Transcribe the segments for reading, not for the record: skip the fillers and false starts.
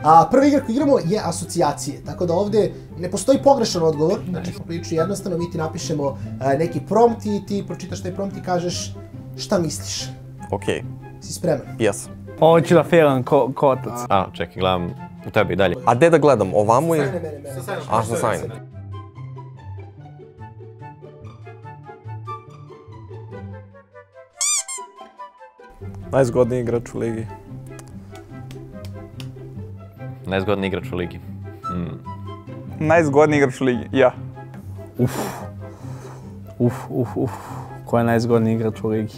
A prvi igra koju igramo je asocijacije, tako da ovdje ne postoji pogrešan odgovor, znači priču jednostavno mi ti napišemo neki prompt i ti pročitaš taj prompt i kažeš šta misliš. Okej. Si spreman? Jes. Ovo ću da failam ko otac. A, čekaj, gledam u tebi i dalje. A gde da gledam? Ovamo ili? Mene. A, sa sajn. Najzgodniji igrač u ligi. Najzgodniji igrač u ligi. Najzgodniji igrač u ligi, ja. Ko je najzgodniji igrač u ligi?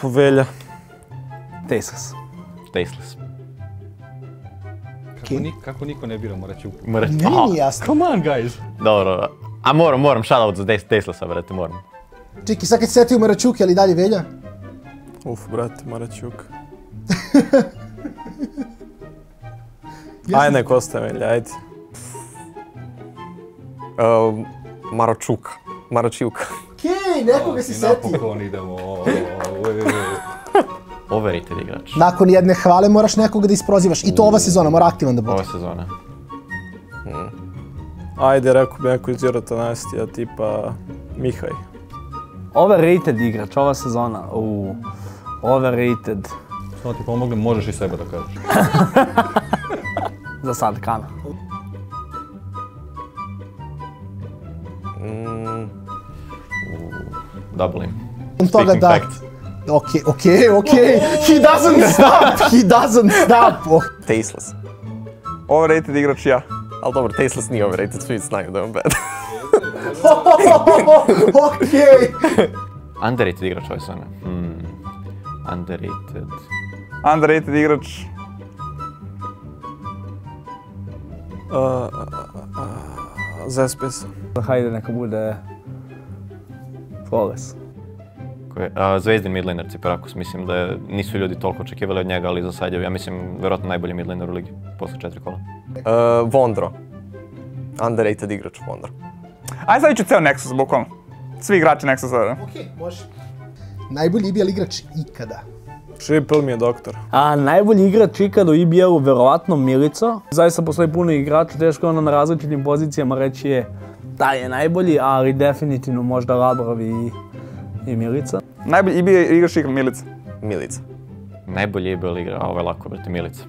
Velja. Tasteless. Tasteless. Kako niko ne bira Moraćuk? Meni nije jasno. Come on, guys! Dobro, a moram shoutout za Tastelessa, brate, moram. Čekaj, sad kad se setio Maraćuk, je li dalje Velja? Brate, Maraćuk. Ajde, nek ostaje Velja, ajde. Maraćuk. Okej, nekoga si setio. Napokon idemo. Overrated igrač. Nakon jedne hvale moraš nekoga da isprozivaš. I to ova sezona, mora aktivan da bude. Ova sezona. Ajde, rekao bi neko iz Jurata Nastija, tipa Mihaj. Overrated igrač, ova sezona. Overrated. Samo ti pomognem, možeš i sebe da kažeš. Za sad, Kana. Double him. Toga Speaking da. fact. Okej. He doesn't stop. Tasteless. Overrated igrač ja. Ali dobro, Tasteless nije overrated, svi znaju da je on bad. Okej. Underrated igrač ove sezone. Underrated. Underrated igrač. Zespis. Hajde, neka bude Flawless. Zvezdin midlaner Ciperakos, mislim da nisu ljudi toliko očekivali od njega, ali za sad je, ja mislim, vjerojatno najbolji midlaner u ligi, posle 4 kola. Vondro. Underrated igrač Vondro. Ajde sad ću ceo Nexus, bukvalno. Svi igrači Nexusa. Okej, može. Najbolji IBL igrač ikada. Triple mi je doktor. A najbolji igrač ikad u IBL-u verovatno Milica. Zaista postoji puno igrača, teško je ono na različitim pozicijama reći je da je najbolji, ali definitivno možda Labrov i Milica. Najbolji IBL igrač ikad Milica. Milica. Najbolji IBL igra, a ovo je lako, brate, Milica.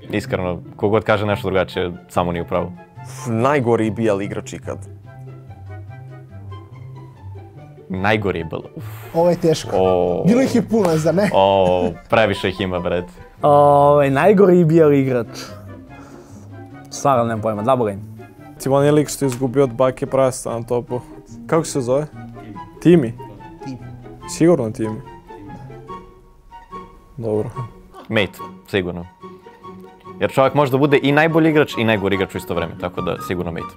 Iskreno, kogod kaže nešto drugačije, samo nije u pravu. Najgori IBL igrač ikad. Najgori IBL. Ovo je teško. Bilo ih je puno, zar ne? Previše ih ima, brate. Najgori IBL igrač. Stvarno nemam pojma, Double Game. Ti on je lik što je izgubio od Bake Prasta na topu. Kako se zove? Timi? Sigurno Timi. Dobro. Mate, sigurno. Jer čovjek može da bude i najbolji igrač i najgori igrač u isto vreme, tako da sigurno Mate.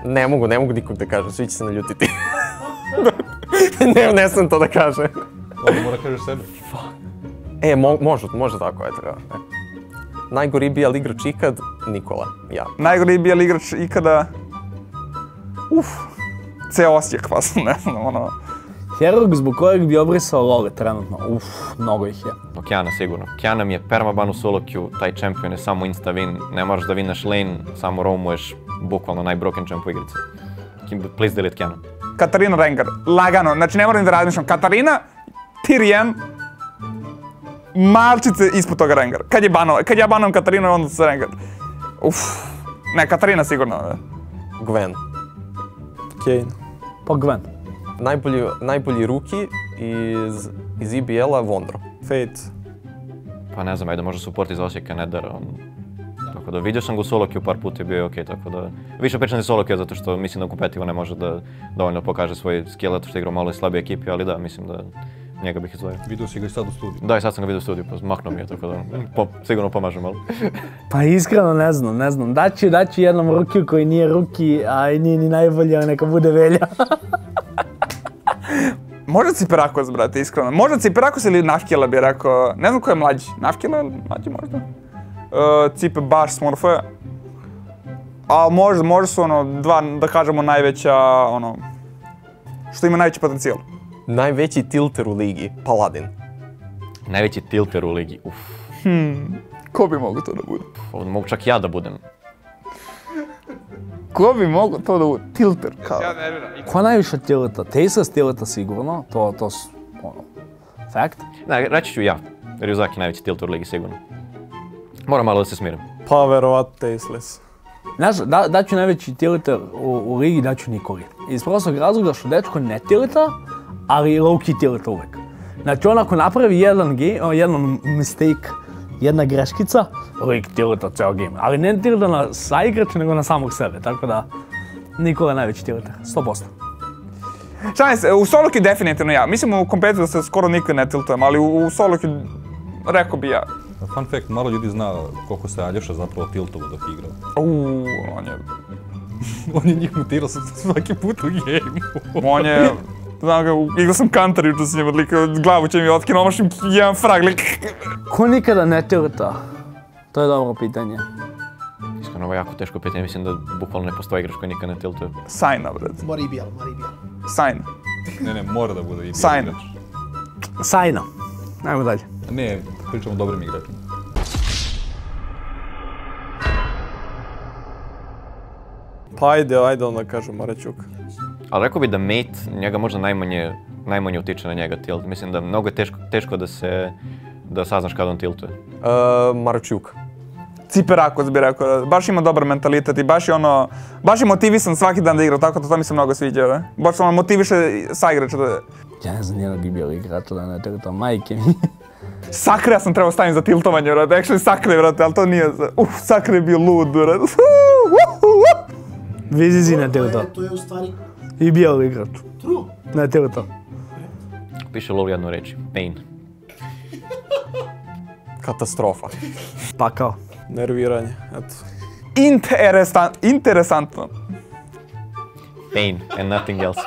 Ne mogu nikog da kažem, svi će se naljutiti. Ne sam to da kažem. Ovdje mora kažeš sebe. Može tako, eto. Najgori IBL igrač ikad, Nikola, ja. Najgori IBL igrač ikada... Ceo Osijek, pa sam ne znam, ono... Herog zbog kojeg bi obrisao Lole trenutno, mnogo ih je. Kjana sigurno. Kjana mi je permaban u solo queue, taj champion je samo insta win, ne moraš da winaš lane, samo roamuješ bukvalno najbroken champ u igrici. Please delete Kjana. Katarina Rengar, lagano, znači ne moram da razmišljam. Katarina, Tyrion, malčice ispod toga Rengar. Kad ja banujem Katarinu, onda se Rengar. Ne, Katarina sigurno. Gwen. Kane. Pa Gwen. Najbolji rookie iz IBL-a Vondro. Fate. Pa ne znam, ajde, možda support iz Osijeka, Nether. Tako da vidio sam ga u solo queue par puta i bio je okej, tako da... Više pričam za solo queue zato što mislim da u kompetitivu ne može da dovoljno pokaže svoj skill, zato što igra u malo slabije ekipi, ali da, mislim da njega bih izdvojio. Vidio si ga i sad u studiju. Da, i sad sam ga vidio u studiju, pa maknuo mi je, tako da sigurno pomaže malo. Pa iskreno ne znam. Daću jednom rukiju koji nije ruki, a i nije ni najbolji, a neka bude Velja. Možda Ciperakos, brate, iskreno. Možda Ciperakos ili Nafkila bi rekao. Ne znam ko je mlađi. Nafkila ili mlađi možda? Cipe baš smurfuje. A možda su ono, dva, da kažemo, najveća, ono, što ima najveći potencijal. Najveći tilter u ligi, Paladin. Najveći tilter u ligi, Ko bi mogo to da bude? Ovdje mogu čak ja da budem. Ko bi mogo to da bude? Tilter, kao. Ko najviše tilta? Taser tilta sigurno, to su, ono, fact. Ne, reći ću ja. Ryuzaki je najveći tilter u ligi sigurno. Moram malo da se smirim. Pa verovatno Tasteless. Znaš, daću najveći tilter u ligi, daću Nikoli. Iz prostog razloga što dečko ne tilta, ali low-key tilta uvek. Znači on ako napravi jedan mistake, jedna greškica, lik tilta ceo game. Ali ne tilta na saigrača, nego na samog sebe, tako da Nikola je najveći tilter, 100%. Šalim se, u solo queue definitivno ja. Mislim u kompetitu se skoro nikad ne tiltujem, ali u solo queue rekao bi ja. Fun fact, malo ljudi zna koliko se Aljoša zapravo tiltovo dok igrao. On je... On je njih mutirao svaki put u gameu. On je... Znam ga, igrao sam Counter jučer s njim, glavu će mi otkinuo, omašim jedan frag, Ko nikada ne tilta? To je dobro pitanje. Iskreno, ovo je jako teško pitanje, mislim da bukvalno ne postoji igrač koji nikad ne tiltuje. Sajna, bret. Moribijal. Sajna. Ne, mora da bude i bio Sajna. igrač. Sajna. Ajmo dalje. Ne, pričamo o dobrim igračima. Pa ajde onda kažem Maraćuk. Ali rekao bi da Mate, njega možda najmanje utiče na njega tilt. Mislim da mnogo je teško da saznaš kada on tiltuje. Maraćuk. Ciperakos bi rekao, baš ima dobar mentalitet i baš je motivisan svaki dan da igra, tako da to mi se mnogo sviđa, ne? Baš ono motiviše saigrača da... Ja ne znam nijednog IBL igrača da ne tilta, majke mi. Sakre ja sam trebao staviti za tiltovanje, brate, actually Sakre, brate, ali to nije za... Sakre je bio lud, brate. Vizizi ne tilta. To je u stvari IBL igrač. true. Ne tilta. Piše LoL jednu reći, pain. Katastrofa. Pakao. Nerviranje, eto. Interesantno. Pain and nothing else.